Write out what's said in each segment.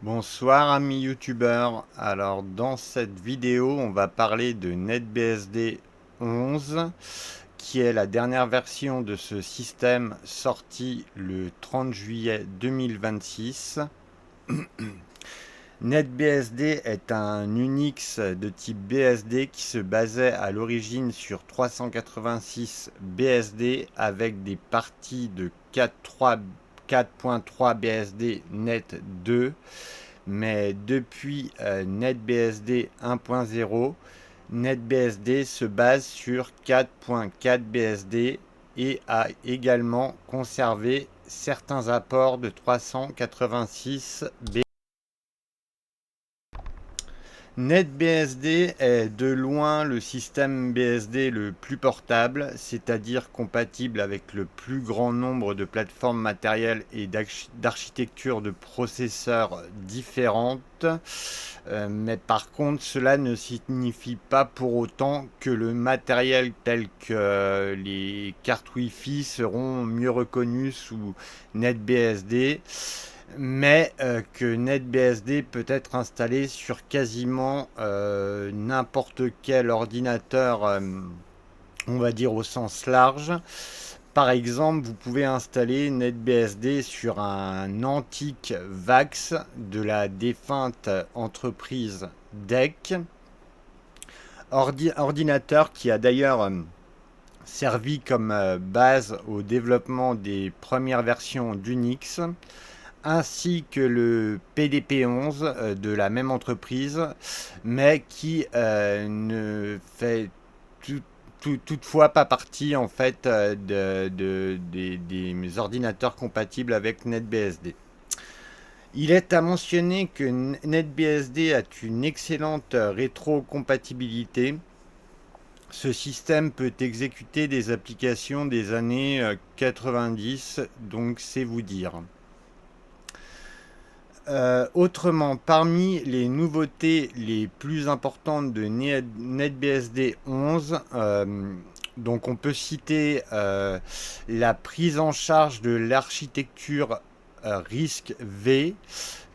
Bonsoir amis youtubeurs, alors dans cette vidéo on va parler de NetBSD 11 qui est la dernière version de ce système sorti le 30 juillet 2026. NetBSD est un Unix de type BSD qui se basait à l'origine sur 386 BSD avec des parties de 4.3 BSD Net 2, mais depuis NetBSD 1.0, NetBSD se base sur 4.4 BSD et a également conservé certains apports de 386 BSD. NetBSD est de loin le système BSD le plus portable, c'est-à-dire compatible avec le plus grand nombre de plateformes matérielles et d'architectures de processeurs différentes. Mais par contre, cela ne signifie pas pour autant que le matériel tel que les cartes Wi-Fi seront mieux reconnus sous NetBSD, mais que NetBSD peut être installé sur quasiment n'importe quel ordinateur, on va dire au sens large. Par exemple, vous pouvez installer NetBSD sur un antique VAX de la défunte entreprise DEC, ordinateur qui a d'ailleurs servi comme base au développement des premières versions d'Unix, ainsi que le PDP-11 de la même entreprise, mais qui ne fait toutefois pas partie en fait des ordinateurs compatibles avec NetBSD. Il est à mentionner que NetBSD a une excellente rétrocompatibilité. Ce système peut exécuter des applications des années 90, donc c'est vous dire. Autrement, parmi les nouveautés les plus importantes de NetBSD 11, donc on peut citer la prise en charge de l'architecture RISC-V,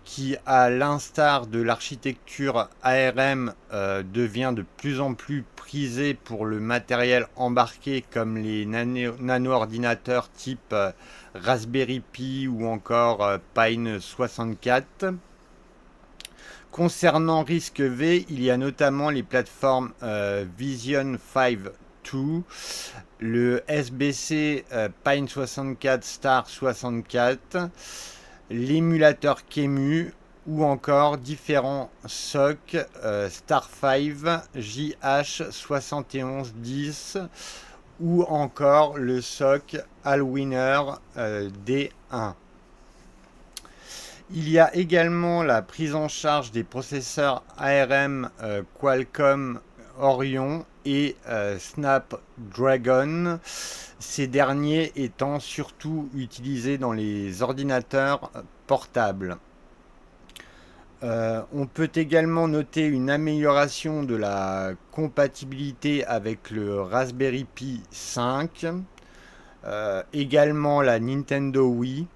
qui, à l'instar de l'architecture ARM, devient de plus en plus prisée pour le matériel embarqué comme les nano-ordinateurs type Raspberry Pi ou encore Pine 64. Concernant RISC-V, il y a notamment les plateformes Vision 5.2, le SBC Pine 64 Star 64, l'émulateur QEMU ou encore différents SOC Star 5, JH7110 ou encore le SOC Allwinner D1. Il y a également la prise en charge des processeurs ARM Qualcomm Orion et Snapdragon, ces derniers étant surtout utilisés dans les ordinateurs portables. On peut également noter une amélioration de la compatibilité avec le Raspberry Pi 5, également la Nintendo Wii,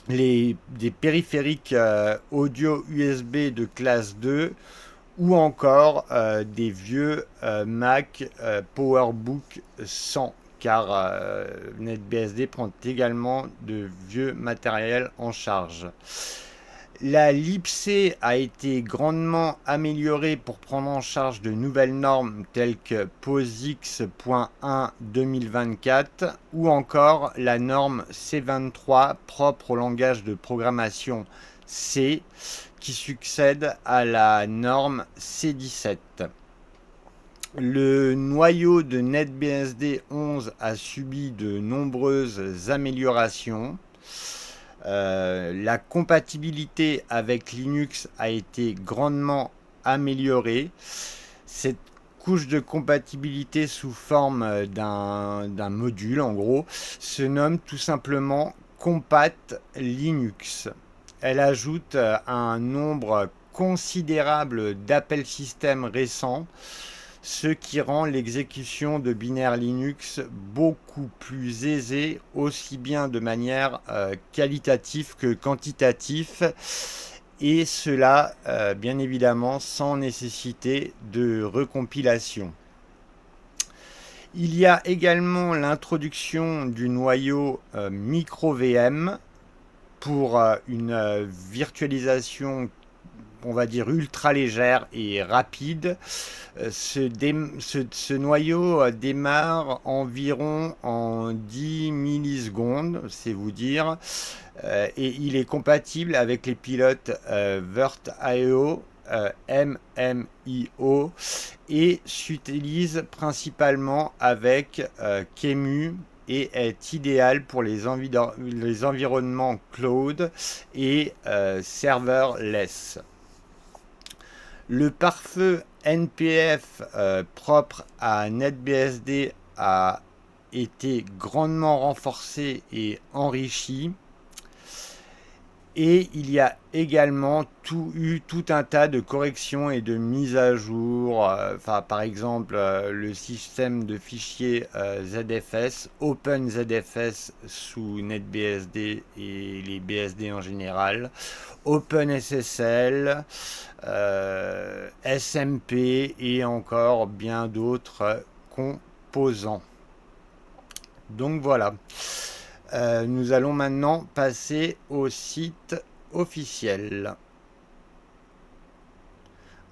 des périphériques audio USB de classe 2 ou encore des vieux Mac PowerBook 100, car NetBSD prend également de vieux matériel en charge. La libc a été grandement améliorée pour prendre en charge de nouvelles normes telles que POSIX.1 2024 ou encore la norme C23 propre au langage de programmation C qui succède à la norme C17. Le noyau de NetBSD 11 a subi de nombreuses améliorations. La compatibilité avec Linux a été grandement améliorée. Cette couche de compatibilité sous forme d'un module, en gros, se nomme tout simplement Compat Linux. Elle ajoute un nombre considérable d'appels système récents, ce qui rend l'exécution de binaire Linux beaucoup plus aisée, aussi bien de manière qualitative que quantitative, et cela bien évidemment sans nécessité de recompilation. Il y a également l'introduction du noyau micro-VM pour une virtualisation, on va dire, ultra légère et rapide. Ce noyau démarre environ en 10 millisecondes, c'est vous dire, et il est compatible avec les pilotes VirtIO, MMIO, et s'utilise principalement avec QEMU et est idéal pour les environnements cloud et serverless. Le pare-feu NPF propre à NetBSD a été grandement renforcé et enrichi. Et il y a également eu tout un tas de corrections et de mises à jour. Par exemple, le système de fichiers ZFS, OpenZFS sous NetBSD et les BSD en général, OpenSSL, SMP et encore bien d'autres composants. Donc voilà. Nous allons maintenant passer au site officiel.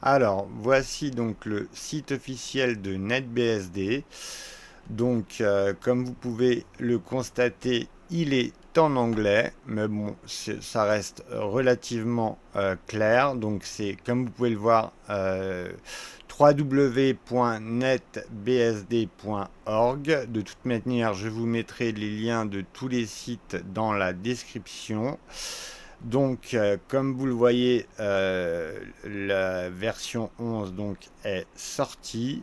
Alors, voici donc le site officiel de NetBSD. Donc, comme vous pouvez le constater, il est en anglais, mais bon, ça reste relativement clair. Donc, c'est, comme vous pouvez le voir, www.netbsd.org. De toute manière, je vous mettrai les liens de tous les sites dans la description. Donc, comme vous le voyez, la version 11 donc, est sortie.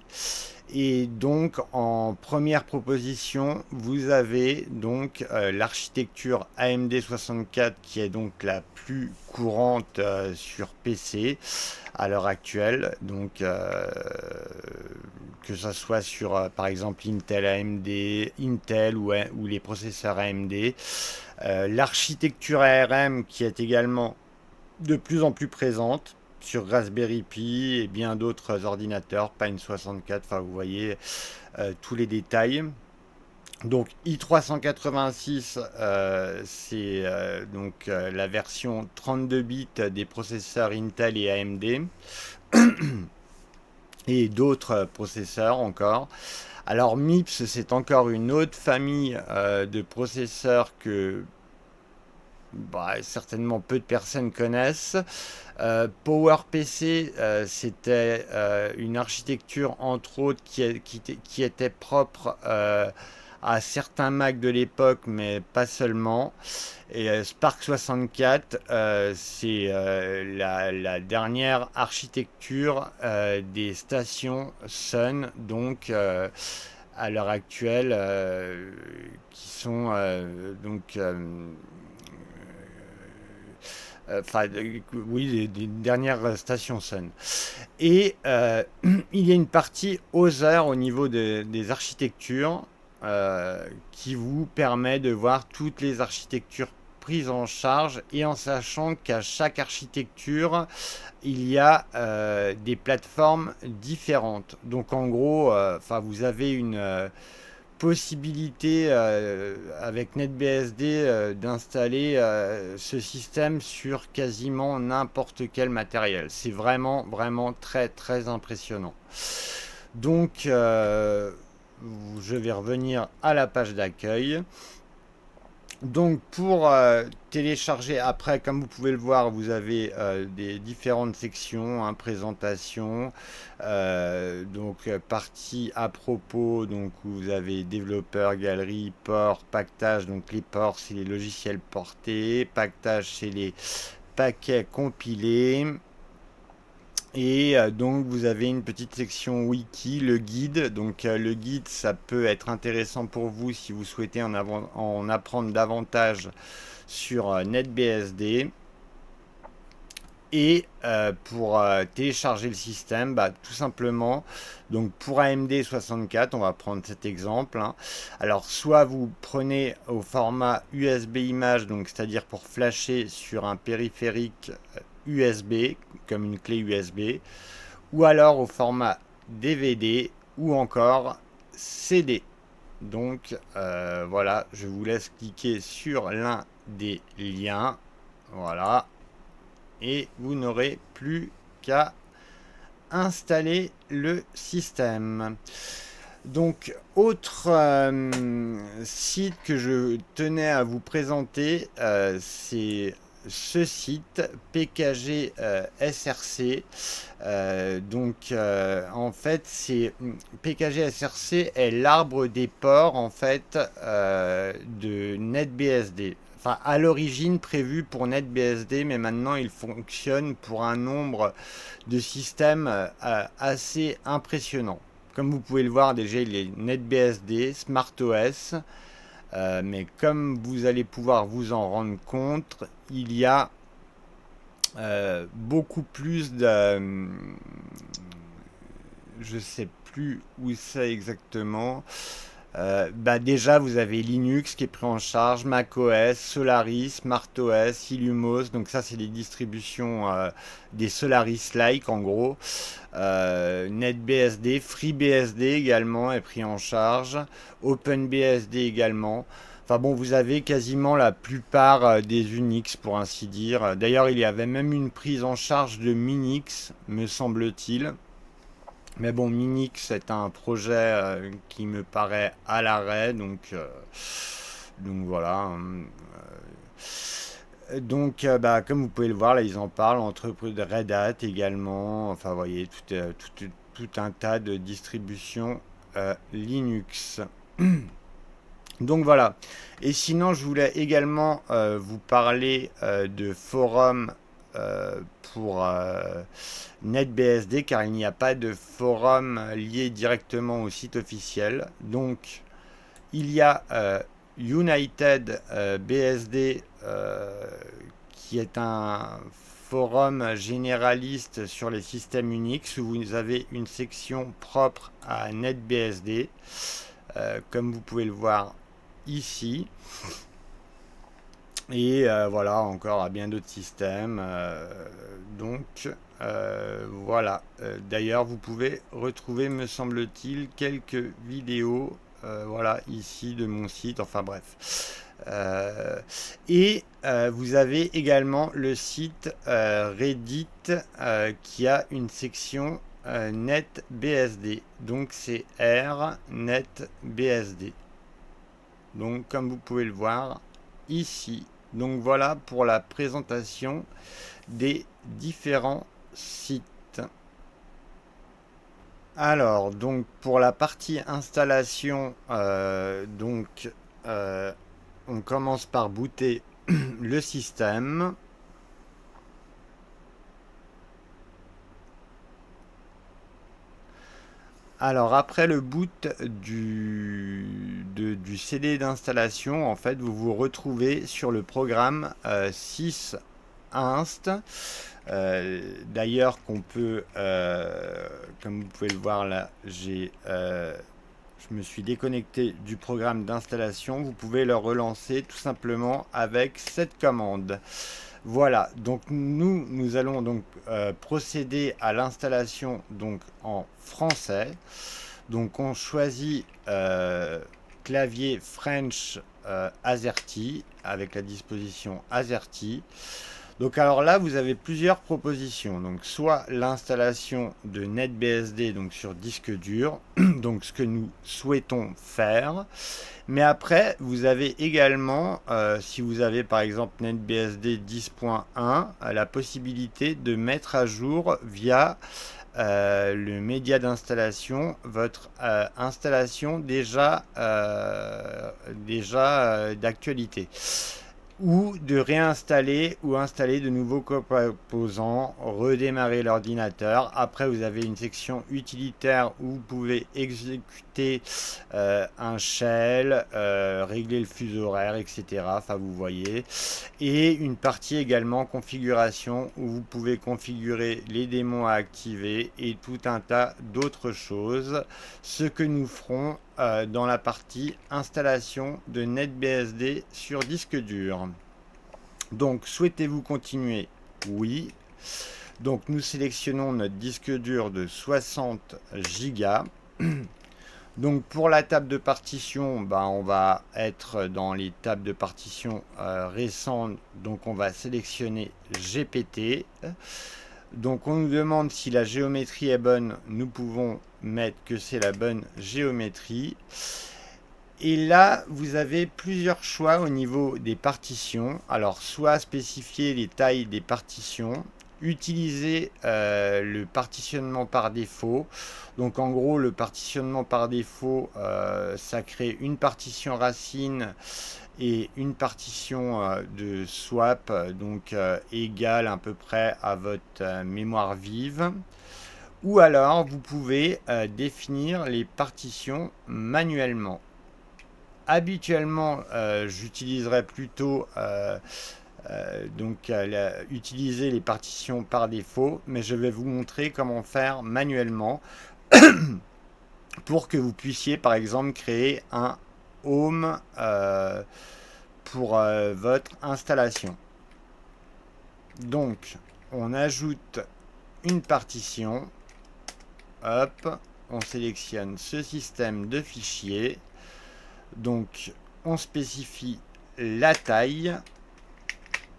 Et donc, en première proposition, vous avez donc l'architecture AMD 64 qui est donc la plus courante sur PC à l'heure actuelle. Donc, que ce soit sur, par exemple, Intel AMD, Intel ou les processeurs AMD. L'architecture ARM qui est également de plus en plus présente sur Raspberry Pi et bien d'autres ordinateurs, Pine 64, enfin vous voyez tous les détails. Donc i386, c'est donc la version 32 bits des processeurs Intel et AMD et d'autres processeurs encore. Alors MIPS, c'est encore une autre famille de processeurs que certainement peu de personnes connaissent. PowerPC, c'était une architecture entre autres qui était propre à certains Mac de l'époque, mais pas seulement. Et Spark 64, c'est la dernière architecture des stations Sun, donc à l'heure actuelle, qui sont donc oui, des dernières stations Sun. Et il y a une partie Other au niveau des architectures qui vous permet de voir toutes les architectures prises en charge et en sachant qu'à chaque architecture, il y a des plateformes différentes. Donc en gros, vous avez une possibilité avec NetBSD d'installer ce système sur quasiment n'importe quel matériel. C'est vraiment, vraiment très, très impressionnant. Donc, je vais revenir à la page d'accueil. Donc pour télécharger après, comme vous pouvez le voir, vous avez des différentes sections, hein, présentation, donc partie à propos, donc où vous avez développeur, galerie, port, pactage, donc les ports c'est les logiciels portés, pactage c'est les paquets compilés. Et donc vous avez une petite section wiki, le guide. Donc le guide, ça peut être intéressant pour vous si vous souhaitez en apprendre davantage sur NetBSD. Et pour télécharger le système, bah, tout simplement, donc pour AMD 64, on va prendre cet exemple, hein. Alors, soit vous prenez au format USB image, donc c'est-à-dire pour flasher sur un périphérique USB, comme une clé USB, ou alors au format DVD, ou encore CD. Donc voilà, je vous laisse cliquer sur l'un des liens. Voilà, et vous n'aurez plus qu'à installer le système. Donc, autre site que je tenais à vous présenter, c'est ce site PKG SRC. En fait, c'est PKG SRC est l'arbre des ports en fait de NetBSD. Enfin, à l'origine prévu pour NetBSD, mais maintenant il fonctionne pour un nombre de systèmes assez impressionnant. Comme vous pouvez le voir, déjà il est NetBSD, SmartOS, mais comme vous allez pouvoir vous en rendre compte, il y a beaucoup plus de... je sais plus où c'est exactement. Bah déjà, vous avez Linux qui est pris en charge, macOS, Solaris, SmartOS, Illumos. Donc ça, c'est les distributions des Solaris-like en gros. NetBSD, FreeBSD également est pris en charge. OpenBSD également. Enfin bon, vous avez quasiment la plupart des Unix pour ainsi dire. D'ailleurs, il y avait même une prise en charge de Minix, me semble-t-il. Mais bon, Minix est un projet qui me paraît à l'arrêt, donc voilà, hein. Bah, comme vous pouvez le voir, là, ils en parlent, entreprise de Red Hat également. Enfin, vous voyez, tout un tas de distributions Linux. Donc voilà. Et sinon, je voulais également vous parler de forums pour NetBSD, car il n'y a pas de forum lié directement au site officiel. Donc, il y a United BSD qui est un forum généraliste sur les systèmes Unix où vous avez une section propre à NetBSD, comme vous pouvez le voir ici. Et voilà, encore à bien d'autres systèmes. Voilà. D'ailleurs, vous pouvez retrouver, me semble-t-il, quelques vidéos, voilà, ici de mon site. Enfin bref. Vous avez également le site Reddit qui a une section NetBSD. Donc c'est R NetBSD. Donc comme vous pouvez le voir ici. Donc voilà pour la présentation des différents sites. Alors, donc pour la partie installation, on commence par booter le système. Alors après le boot du CD d'installation, en fait, vous vous retrouvez sur le programme sysinst. D'ailleurs, qu'on peut, comme vous pouvez le voir là, je me suis déconnecté du programme d'installation. Vous pouvez le relancer tout simplement avec cette commande. Voilà, donc nous allons donc procéder à l'installation donc en français. Donc on choisit clavier French AZERTY avec la disposition AZERTY. Donc alors là, vous avez plusieurs propositions. Donc soit l'installation de NetBSD donc sur disque dur, donc ce que nous souhaitons faire. Mais après, vous avez également, si vous avez par exemple NetBSD 10.1, la possibilité de mettre à jour via le média d'installation votre installation déjà d'actualité. ou de réinstaller ou installer de nouveaux composants, redémarrer l'ordinateur. Après, vous avez une section utilitaire où vous pouvez exécuter un shell, régler le fuseau horaire, etc. Enfin, vous voyez. Et une partie également configuration où vous pouvez configurer les démons à activer et tout un tas d'autres choses. Ce que nous ferons dans la partie installation de NetBSD sur disque dur. Donc, souhaitez-vous continuer? Oui. Donc, nous sélectionnons notre disque dur de 60 Go. Donc, pour la table de partition, on va être dans les tables de partition récentes. Donc, on va sélectionner GPT. Donc, on nous demande si la géométrie est bonne. Nous pouvons mettre que c'est la bonne géométrie. Et là, vous avez plusieurs choix au niveau des partitions. Alors, soit spécifier les tailles des partitions, utiliser le partitionnement par défaut. Donc, en gros, le partitionnement par défaut, ça crée une partition racine et une partition de swap, donc égale à peu près à votre mémoire vive. Ou alors, vous pouvez définir les partitions manuellement. Habituellement, j'utiliserais plutôt utiliser les partitions par défaut, mais je vais vous montrer comment faire manuellement pour que vous puissiez par exemple créer un home pour votre installation. Donc, on ajoute une partition, hop, on sélectionne ce système de fichiers. Donc, on spécifie la taille.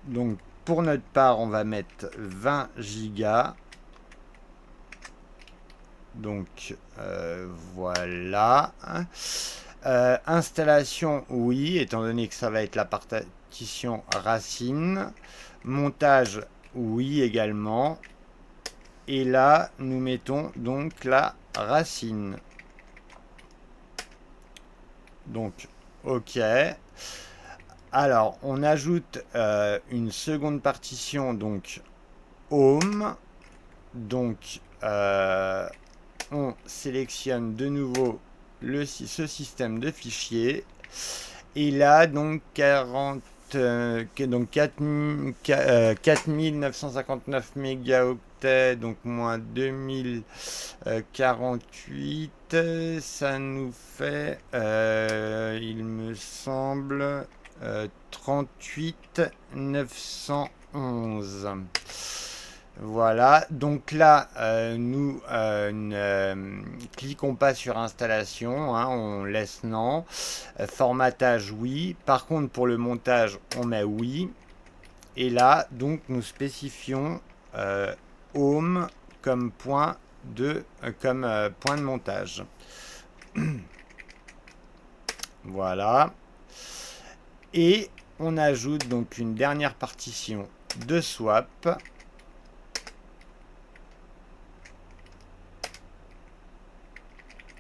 Donc, pour notre part, on va mettre 20 gigas. Donc, voilà. Installation, oui, étant donné que ça va être la partition racine. Montage, oui également. Et là, nous mettons donc la racine. Donc, OK. Alors, on ajoute une seconde partition, donc Home. Donc, on sélectionne de nouveau ce système de fichiers. Et là, donc, 4959 mégaoctets, donc moins 2048, ça nous fait, il me semble, 38 911. Voilà, donc là, nous ne cliquons pas sur installation, hein, on laisse non. Formatage, oui. Par contre, pour le montage, on met oui. Et là, donc, nous spécifions home comme point de montage. Voilà. Et on ajoute donc une dernière partition de swap.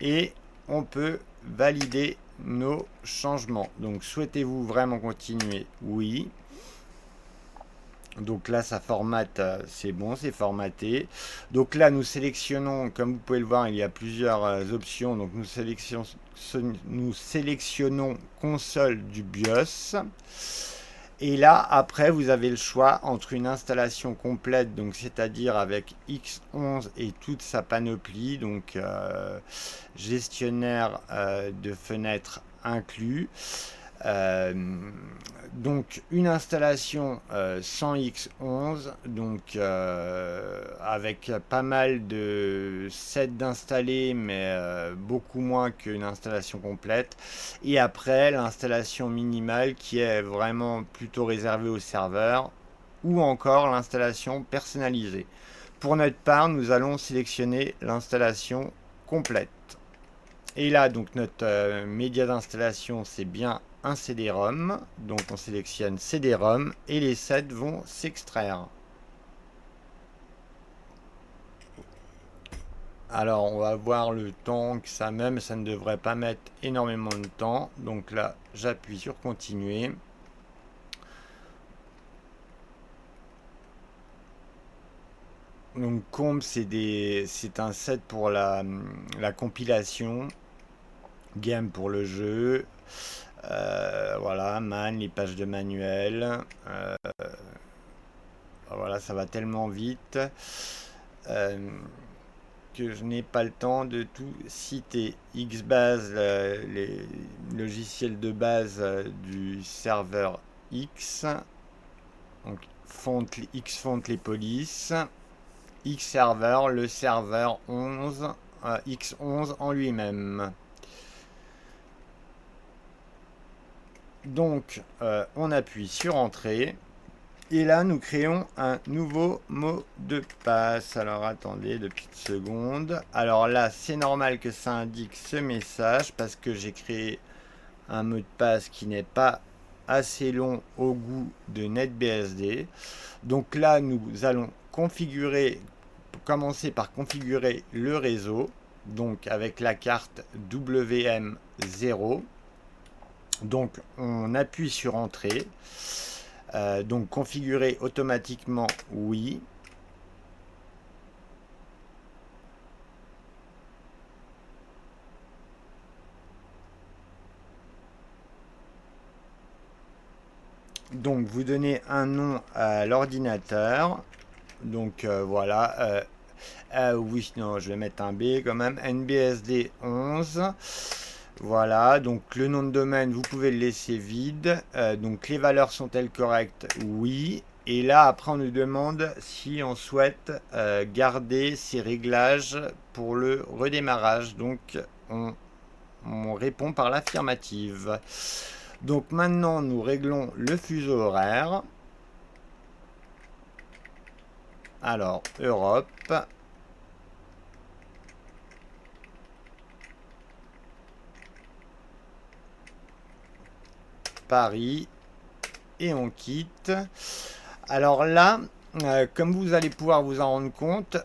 Et on peut valider nos changements. Donc, souhaitez-vous vraiment continuer? Oui. Donc là, ça formate, c'est bon, c'est formaté. Donc là, nous sélectionnons, comme vous pouvez le voir, il y a plusieurs options. Donc nous sélectionnons console du BIOS. Et là, après, vous avez le choix entre une installation complète, donc c'est-à-dire avec X11 et toute sa panoplie, donc gestionnaire de fenêtres inclus. Donc une installation sans X11, donc avec pas mal de sets d'installer, mais beaucoup moins qu'une installation complète. Et après l'installation minimale qui est vraiment plutôt réservée au serveur, ou encore l'installation personnalisée. Pour notre part, nous allons sélectionner l'installation complète. Et là, donc notre média d'installation, c'est bien un CD-ROM. Donc on sélectionne CD-ROM et les sets vont s'extraire. Alors on va voir le temps que ça met, mais ça ne devrait pas mettre énormément de temps. Donc là, j'appuie sur continuer. Donc Comb, c'est un set pour la compilation, Game pour le jeu, voilà, Man, les pages de manuel. Voilà, ça va tellement vite euh, que je n'ai pas le temps de tout citer. Xbase, les logiciels de base du serveur X. Donc Xfont les polices. Xserver, le serveur 11, X11 en lui-même. Donc, on appuie sur Entrée. Et là, nous créons un nouveau mot de passe. Alors, attendez 2 petites secondes. Alors là, c'est normal que ça indique ce message parce que j'ai créé un mot de passe qui n'est pas assez long au goût de NetBSD. Donc là, nous allons commencer par configurer le réseau. Donc avec la carte WM0. Donc on appuie sur Entrée. Donc configurer automatiquement, oui. Donc vous donnez un nom à l'ordinateur. Donc voilà. Oui, non, je vais mettre un B quand même. NBSD 11. Voilà, donc le nom de domaine, vous pouvez le laisser vide. Donc les valeurs sont-elles correctes? Oui. Et là, après, on nous demande si on souhaite garder ces réglages pour le redémarrage. Donc, on répond par l'affirmative. Donc maintenant, nous réglons le fuseau horaire. Alors, Europe. Paris. Et on quitte. Alors là, comme vous allez pouvoir vous en rendre compte,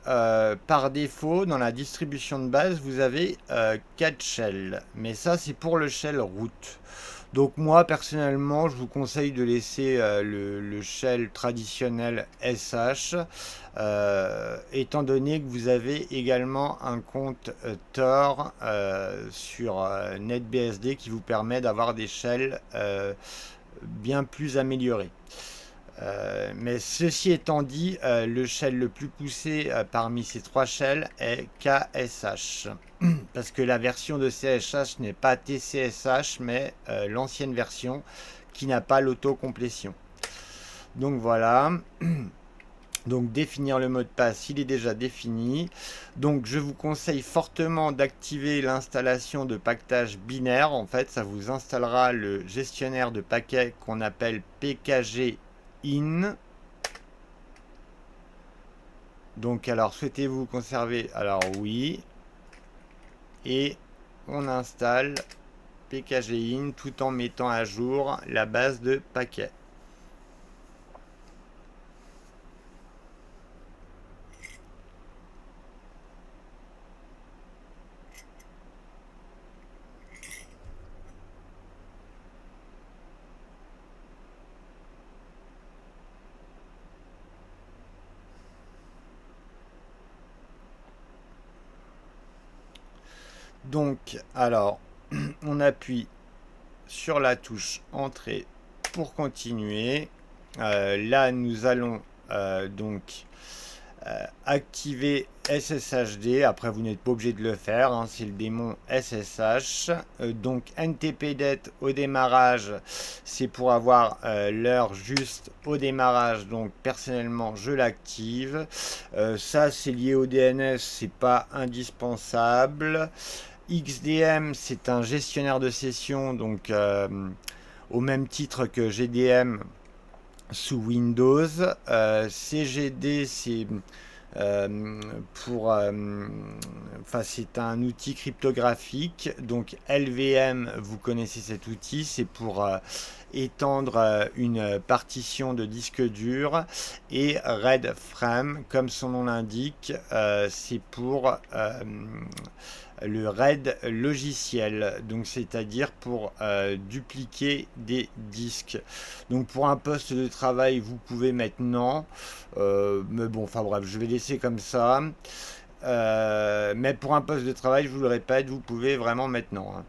par défaut, dans la distribution de base, vous avez 4 shells. Mais ça, c'est pour le shell root. Donc moi, personnellement, je vous conseille de laisser le shell traditionnel SH, étant donné que vous avez également un compte Tor sur NetBSD qui vous permet d'avoir des shells bien plus améliorés. Mais ceci étant dit, le shell le plus poussé parmi ces 3 shells est KSH. Parce que la version de CSH n'est pas TCSH, mais l'ancienne version qui n'a pas l'autocomplétion. Donc voilà. Donc définir le mot de passe, il est déjà défini. Donc je vous conseille fortement d'activer l'installation de paquetage binaire. En fait, ça vous installera le gestionnaire de paquets qu'on appelle PKG in. Donc alors souhaitez-vous conserver? Alors oui. Et on installe PKG in tout en mettant à jour la base de paquets. Donc alors on appuie sur la touche entrée pour continuer. Là nous allons donc activer SSHD. Après vous n'êtes pas obligé de le faire, hein, c'est le démon SSH. Donc NTPDET au démarrage, c'est pour avoir l'heure juste au démarrage. Donc personnellement je l'active. Ça c'est lié au DNS, c'est pas indispensable. XDM, c'est un gestionnaire de session, donc au même titre que GDM sous Windows. CGD, c'est c'est un outil cryptographique. Donc LVM, vous connaissez cet outil, c'est pour étendre une partition de disque dur, et RAID frame, comme son nom l'indique, c'est pour le RAID logiciel, donc c'est-à-dire pour dupliquer des disques. Donc pour un poste de travail, vous pouvez maintenant, mais bon, enfin bref, je vais laisser comme ça. Mais pour un poste de travail, je vous le répète, vous pouvez vraiment maintenant, hein.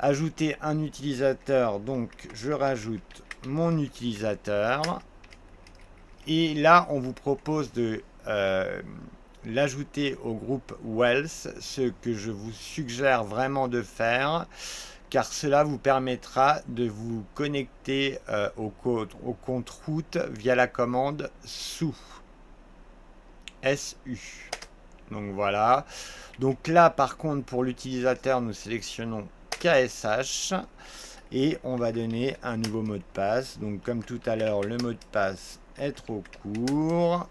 Ajouter un utilisateur, donc je rajoute mon utilisateur. Et là, on vous propose de l'ajouter au groupe Wells, ce que je vous suggère vraiment de faire, car cela vous permettra de vous connecter au compte route via la commande SU. SU. Donc voilà. Donc là, par contre, pour l'utilisateur, nous sélectionnons KSH et on va donner un nouveau mot de passe. Donc comme tout à l'heure, le mot de passe est trop court.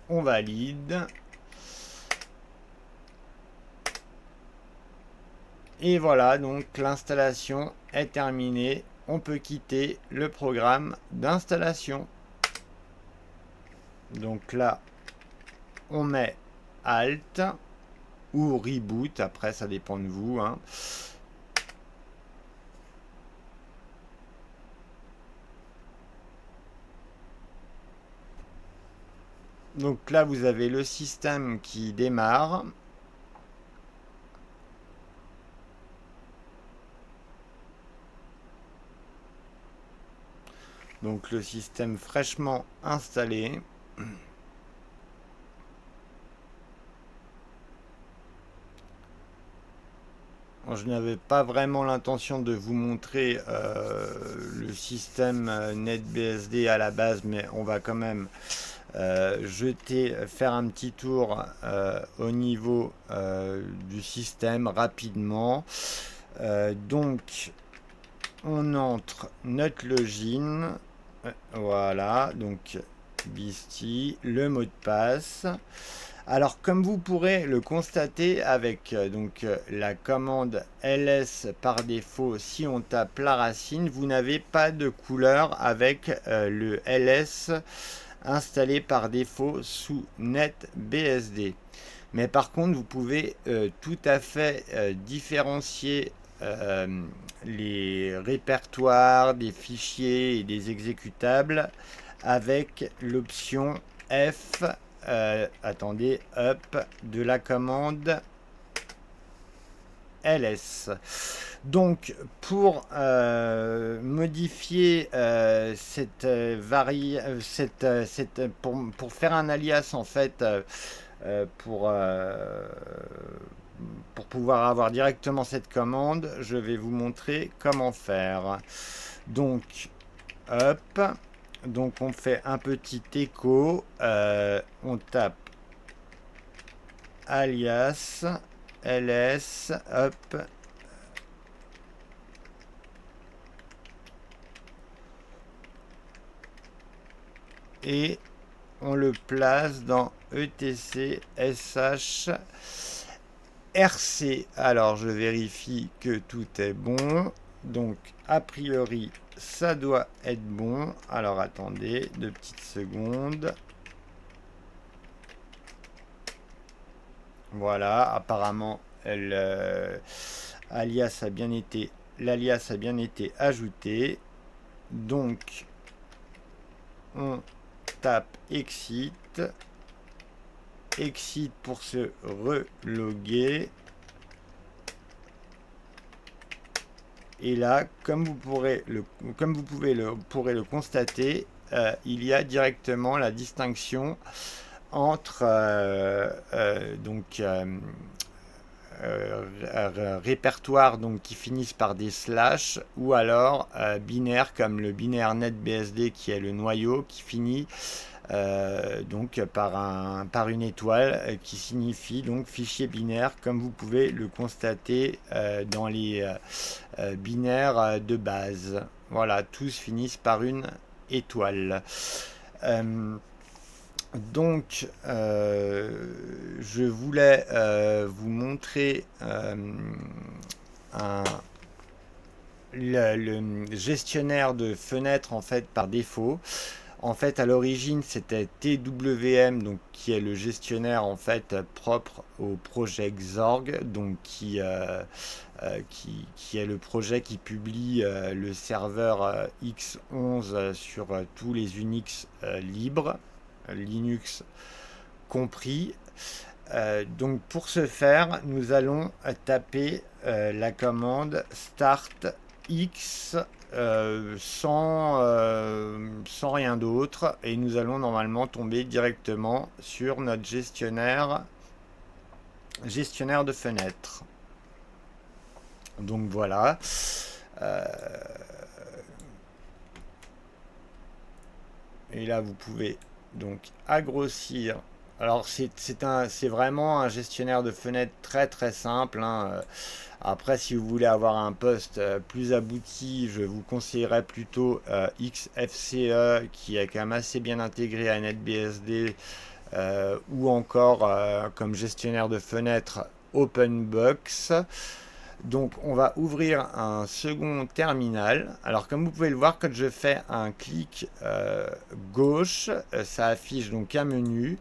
On valide. Et voilà, donc l'installation est terminée. On peut quitter le programme d'installation. Donc là, on met Alt ou Reboot, après ça dépend de vous, hein. Donc là, vous avez le système qui démarre. Donc le système fraîchement installé. Je n'avais pas vraiment l'intention de vous montrer le système NetBSD à la base, mais on va quand même faire un petit tour au niveau du système rapidement. Donc, on entre notre login. Voilà, donc Beastie, le mot de passe. Alors, comme vous pourrez le constater avec la commande ls par défaut, si on tape la racine, vous n'avez pas de couleur avec le ls installé par défaut sous NetBSD. Mais par contre, vous pouvez tout à fait différencier les répertoires des fichiers et des exécutables avec l'option F, attendez, up de la commande ls. Donc pour modifier pour faire un alias en fait, pour pouvoir avoir directement cette commande, je vais vous montrer comment faire. Donc up, donc on fait un petit écho, on tape alias ls up et on le place dans etc sh rc. Alors je vérifie que tout est bon, donc a priori ça doit être bon. Alors attendez 2 petites secondes. Voilà, apparemment l'alias a bien été ajouté. Donc on tape exit pour se reloguer. Et là, comme vous pourrez le constater, il y a directement la distinction entre répertoires donc, qui finissent par des slash ou alors binaires comme le binaire NetBSD qui est le noyau qui finit donc par une étoile qui signifie donc fichier binaire comme vous pouvez le constater dans les binaires de base. Voilà, tous finissent par une étoile. Donc, je voulais vous montrer un le gestionnaire de fenêtres en fait par défaut. En fait, à l'origine, c'était TWM, donc qui est le gestionnaire en fait propre au projet Xorg, donc qui est le projet qui publie le serveur X11 sur tous les Unix libres, Linux compris. Donc pour ce faire, nous allons taper la commande start x sans rien d'autre et nous allons normalement tomber directement sur notre gestionnaire de fenêtres. Donc voilà. Et là vous pouvez donc agrossir. Alors c'est vraiment un gestionnaire de fenêtres très très simple, hein. Après, si vous voulez avoir un poste plus abouti, je vous conseillerais plutôt XFCE qui est quand même assez bien intégré à NetBSD ou encore comme gestionnaire de fenêtres OpenBox. Donc on va ouvrir un second terminal. Alors comme vous pouvez le voir, quand je fais un clic gauche, ça affiche donc un menu.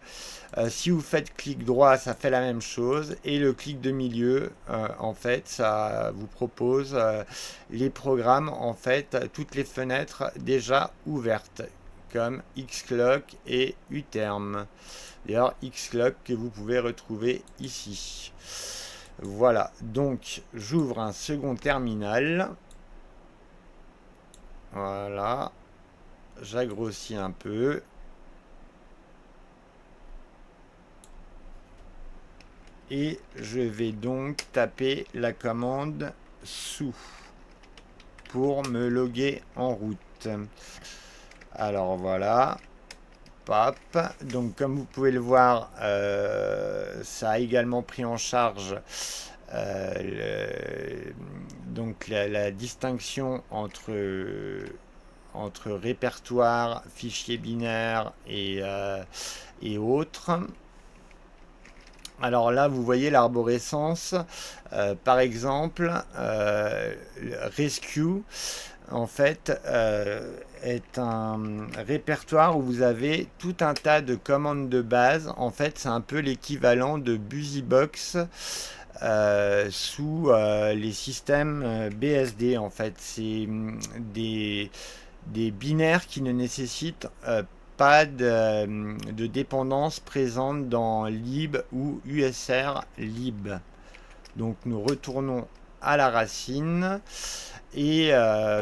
Si vous faites clic droit, ça fait la même chose. Et le clic de milieu, en fait, ça vous propose les programmes, en fait, toutes les fenêtres déjà ouvertes, comme Xclock et Uterm. D'ailleurs, Xclock que vous pouvez retrouver ici. Voilà, donc j'ouvre un second terminal. Voilà, j'agrossis un peu. Et je vais donc taper la commande sous pour me loguer en route. Alors voilà. Pop. Donc comme vous pouvez le voir, ça a également pris en charge donc la distinction entre répertoire, fichier binaire et autres. Alors là, vous voyez l'arborescence. Par exemple, Rescue, en fait, est un répertoire où vous avez tout un tas de commandes de base. En fait, c'est un peu l'équivalent de BusyBox sous les systèmes BSD. En fait, c'est des binaires qui ne nécessitent pas de dépendance présente dans lib ou usr lib. Donc nous retournons à la racine et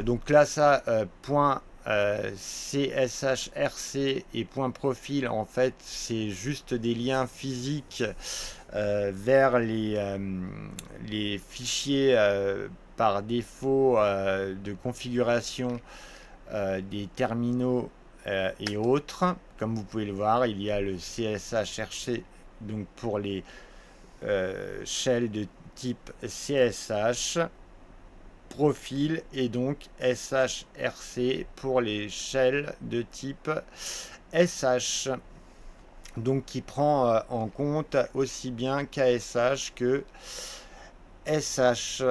donc là ça point CSHRC et point profil, en fait c'est juste des liens physiques vers les fichiers par défaut de configuration des terminaux et autres. Comme vous pouvez le voir, il y a le CSHRC donc pour les shells de type CSH, profil, et donc SHRC pour les shells de type SH. Donc qui prend en compte aussi bien KSH que SH.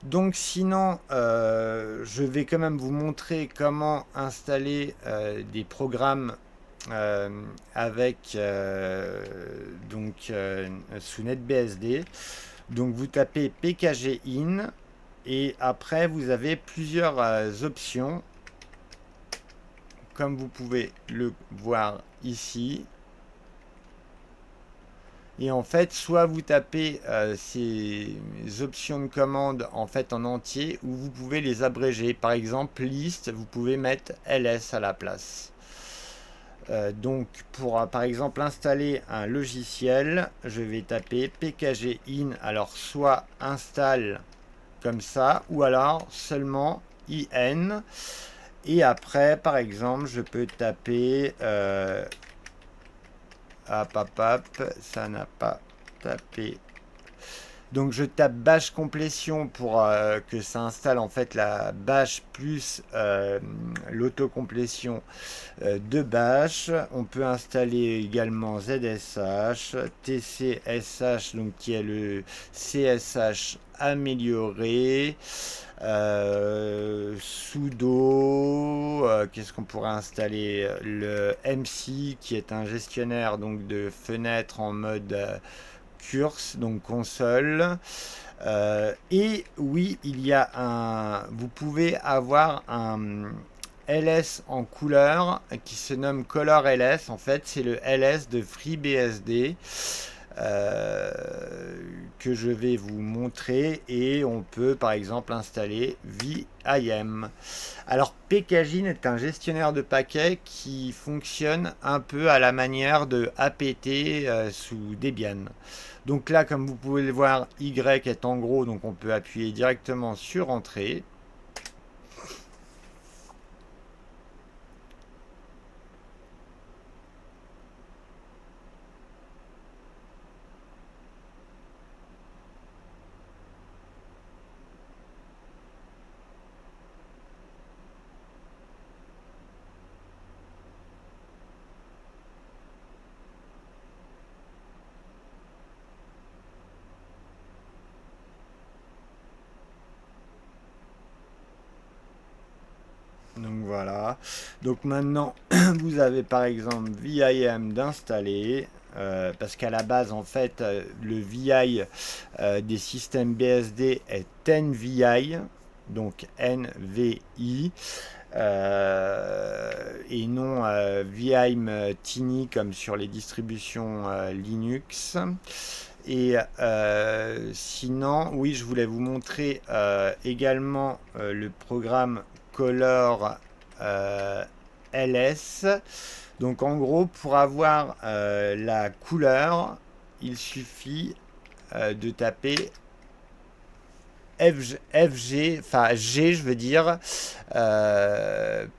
Donc sinon, je vais quand même vous montrer comment installer des programmes avec donc sous NetBSD. Donc vous tapez pkgin et après vous avez plusieurs options comme vous pouvez le voir ici. Et en fait, soit vous tapez ces options de commande en fait en entier, ou vous pouvez les abréger. Par exemple, list, vous pouvez mettre ls à la place. Donc pour par exemple installer un logiciel, je vais taper pkgin, alors soit install comme ça, ou alors seulement in. Et après, par exemple, je peux taper ça n'a pas tapé. Donc je tape bash complétion pour que ça installe en fait la bash plus l'autocomplétion de bash. On peut installer également ZSH, TCSH, donc qui est le CSH amélioré, sudo, qu'est-ce qu'on pourrait installer, le MC qui est un gestionnaire donc de fenêtres en mode curse, donc console. Et oui, il y a vous pouvez avoir un LS en couleur qui se nomme Color LS. En fait, c'est le LS de FreeBSD euh, que je vais vous montrer, et on peut par exemple installer VIM. Alors Pkgin est un gestionnaire de paquets qui fonctionne un peu à la manière de apt sous Debian. Donc là, comme vous pouvez le voir, Y est en gros, donc on peut appuyer directement sur Entrée. Donc voilà. Donc maintenant, vous avez par exemple VIM d'installer. Parce qu'à la base, en fait, le VI des systèmes BSD est NVI, donc NVI, et non VIM Tiny comme sur les distributions Linux. Et sinon, oui, je voulais vous montrer également le programme Color LS. Donc en gros, pour avoir la couleur, il suffit de taper FG, enfin G, je veux dire,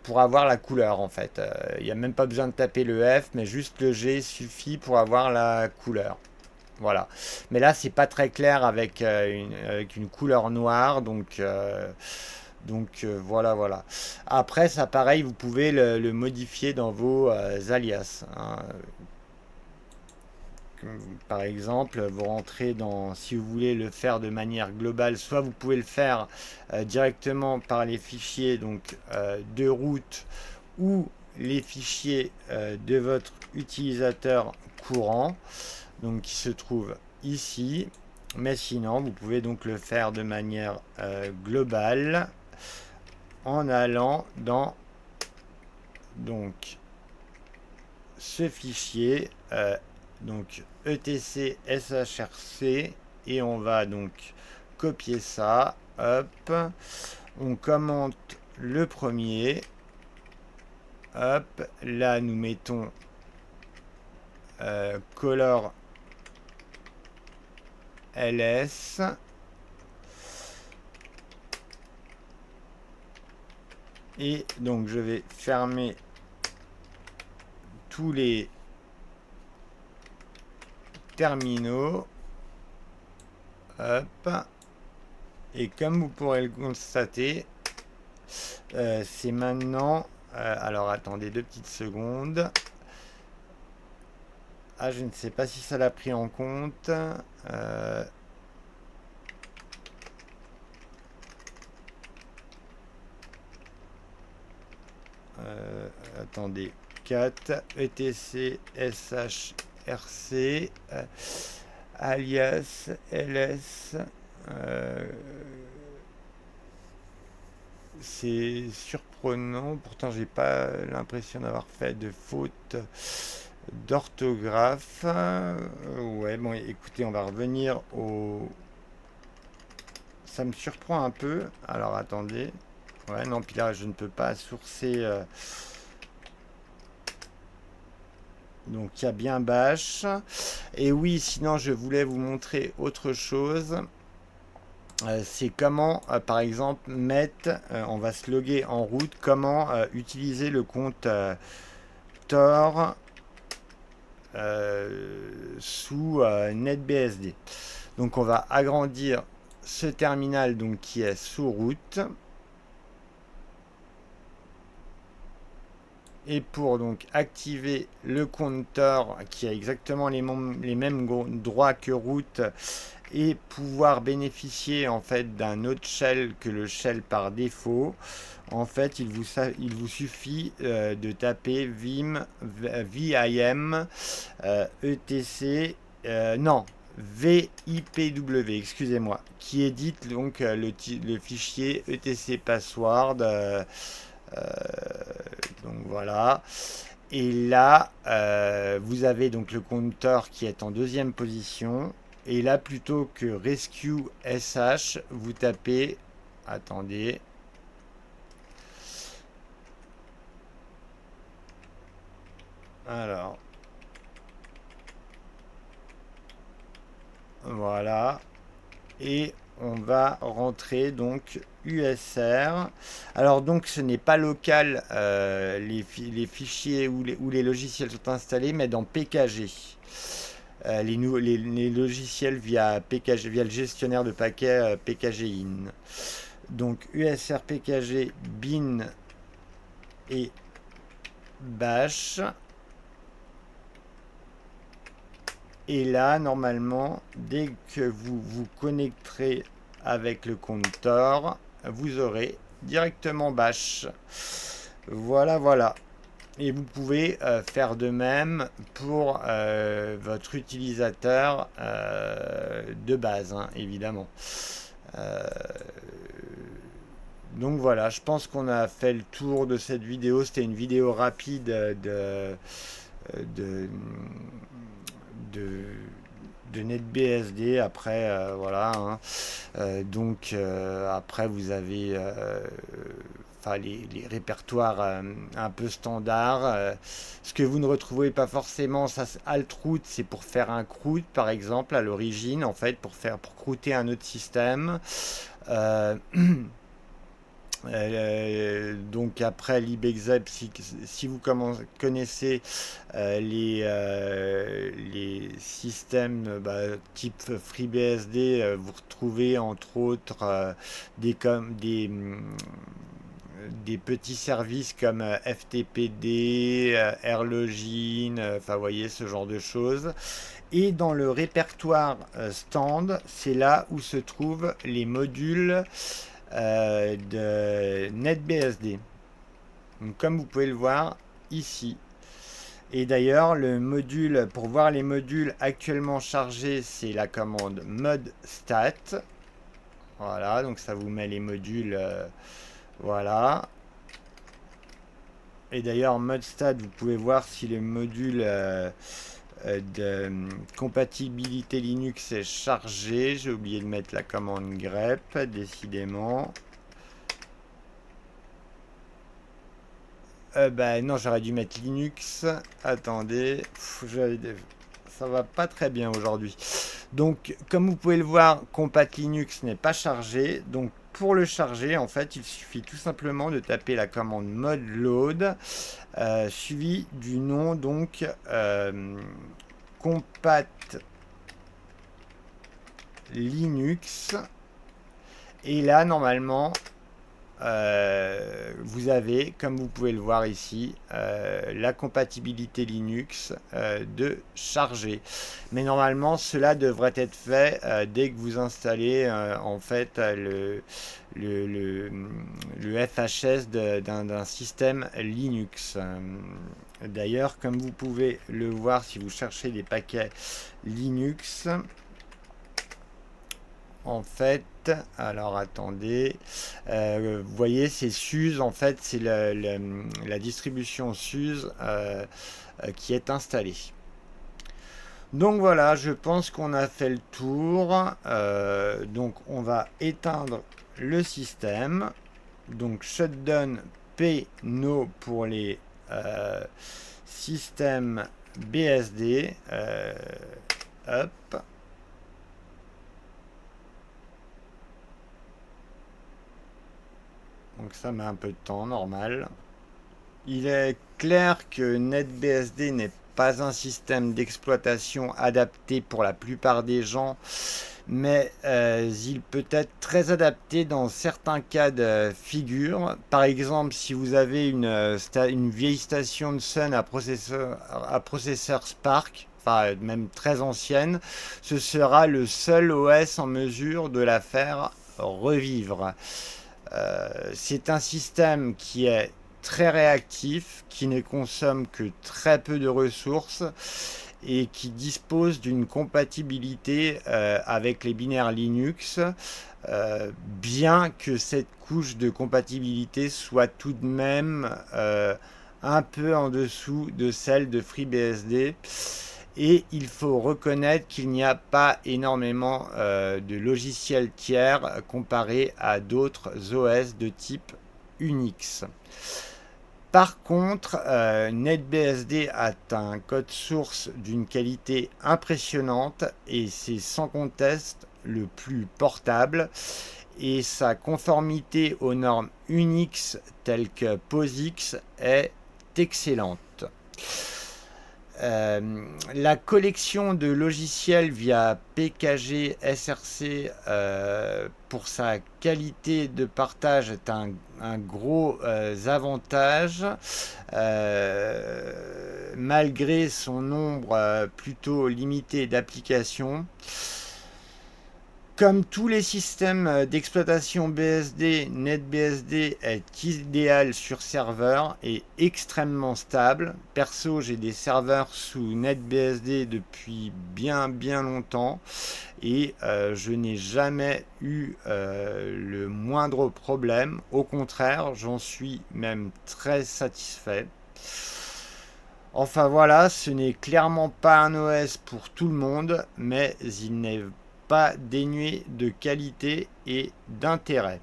pour avoir la couleur en fait. Il n'y a même pas besoin de taper le F, mais juste le G suffit pour avoir la couleur. Voilà. Mais là, c'est pas très clair avec une couleur noire, donc voilà, voilà. Après, ça pareil, vous pouvez le modifier dans vos alias, hein. Par exemple, vous rentrez dans, si vous voulez le faire de manière globale, soit vous pouvez le faire directement par les fichiers donc de route, ou les fichiers de votre utilisateur courant, donc qui se trouve ici. Mais sinon, vous pouvez donc le faire de manière globale en allant dans donc ce fichier, donc etc shrc, et on va donc copier ça, hop, on commente le premier, hop, là nous mettons color ls, et donc je vais fermer tous les terminaux, hop, et comme vous pourrez le constater, c'est maintenant, alors attendez 2 petites secondes, ah je ne sais pas si ça l'a pris en compte, attendez, 4 etc shrc alias ls, c'est surprenant, pourtant j'ai pas l'impression d'avoir fait de faute d'orthographe. Ouais, bon écoutez, on va revenir au, ça me surprend un peu, alors attendez, ouais non, puis là je ne peux pas sourcer, donc il y a bien bash. Et oui, sinon je voulais vous montrer autre chose. C'est comment, par exemple, mettre, on va se loguer en route, comment utiliser le compte Tor sous NetBSD. Donc on va agrandir ce terminal donc qui est sous route. Et pour donc activer le compteur qui a exactement les mêmes droits que root et pouvoir bénéficier en fait d'un autre shell que le shell par défaut, en fait il vous suffit de taper vim etc non VIPW, excusez-moi, qui édite donc le fichier etc password. Donc voilà. Et là, vous avez donc le compteur qui est en deuxième position. Et là, plutôt que rescue sh, vous tapez. Attendez. Alors. Voilà. Et on va rentrer donc USR. Alors donc ce n'est pas local les fichiers où les logiciels sont installés, mais dans PKG. Les logiciels via PKG, via le gestionnaire de paquets PKG in. Donc USR PKG bin et bash. Et là, normalement, dès que vous vous connecterez avec le compteur, vous aurez directement bash. Voilà, voilà. Et vous pouvez faire de même pour votre utilisateur de base, hein, évidemment. Donc voilà, je pense qu'on a fait le tour de cette vidéo. C'était une vidéo rapide de, de, de NetBSD. Après, voilà. Hein. Donc après, vous avez les répertoires un peu standards. Ce que vous ne retrouvez pas forcément, ça, altroot, c'est pour faire un croûte, par exemple, à l'origine, en fait, pour croûter un autre système. Donc après libexep, si vous connaissez les systèmes type FreeBSD, vous retrouvez entre autres des petits services comme FTPD, Airlogin, enfin vous voyez ce genre de choses. Et dans le répertoire stand, c'est là où se trouvent les modules de NetBSD. Donc, comme vous pouvez le voir ici. Et d'ailleurs, le module, pour voir les modules actuellement chargés, c'est la commande modstat. Voilà, donc ça vous met les modules. Voilà. Et d'ailleurs, modstat, vous pouvez voir si le module de compatibilité Linux est chargé. J'ai oublié de mettre la commande grep, décidément. Non, j'aurais dû mettre Linux. Attendez, ça va pas très bien aujourd'hui. Donc, comme vous pouvez le voir, compat Linux n'est pas chargé. Donc, pour le charger, en fait, il suffit tout simplement de taper la commande modload suivi du nom donc compat Linux. Et là, normalement, vous avez, comme vous pouvez le voir ici, la compatibilité Linux de charger. Mais normalement, cela devrait être fait dès que vous installez en fait le FHS d'un système Linux. D'ailleurs, comme vous pouvez le voir si vous cherchez des paquets Linux, en fait, alors attendez, vous voyez c'est SUSE, en fait c'est la distribution SUSE qui est installée. Donc voilà, je pense qu'on a fait le tour. Donc on va éteindre le système. Donc shutdown P no pour les systèmes BSD. Hop. Donc ça met un peu de temps, normal. Il est clair que NetBSD n'est pas un système d'exploitation adapté pour la plupart des gens, mais il peut être très adapté dans certains cas de figure. Par exemple, si vous avez une vieille station de Sun à processeur Spark, enfin même très ancienne, ce sera le seul OS en mesure de la faire revivre. C'est un système qui est très réactif, qui ne consomme que très peu de ressources et qui dispose d'une compatibilité avec les binaires Linux, bien que cette couche de compatibilité soit tout de même un peu en dessous de celle de FreeBSD. Et il faut reconnaître qu'il n'y a pas énormément de logiciels tiers comparé à d'autres OS de type Unix. Par contre, NetBSD a un code source d'une qualité impressionnante et c'est sans conteste le plus portable, et sa conformité aux normes Unix telles que POSIX est excellente. La collection de logiciels via PKG SRC pour sa qualité de partage est un gros avantage, malgré son nombre plutôt limité d'applications. Comme tous les systèmes d'exploitation BSD, NetBSD est idéal sur serveur et extrêmement stable. Perso, j'ai des serveurs sous NetBSD depuis bien longtemps et je n'ai jamais eu le moindre problème. Au contraire, j'en suis même très satisfait. Enfin voilà, ce n'est clairement pas un OS pour tout le monde, mais il n'est pas dénué de qualité et d'intérêt.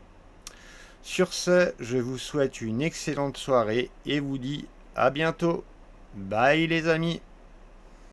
Sur ce, je vous souhaite une excellente soirée et vous dis à bientôt. Bye les amis.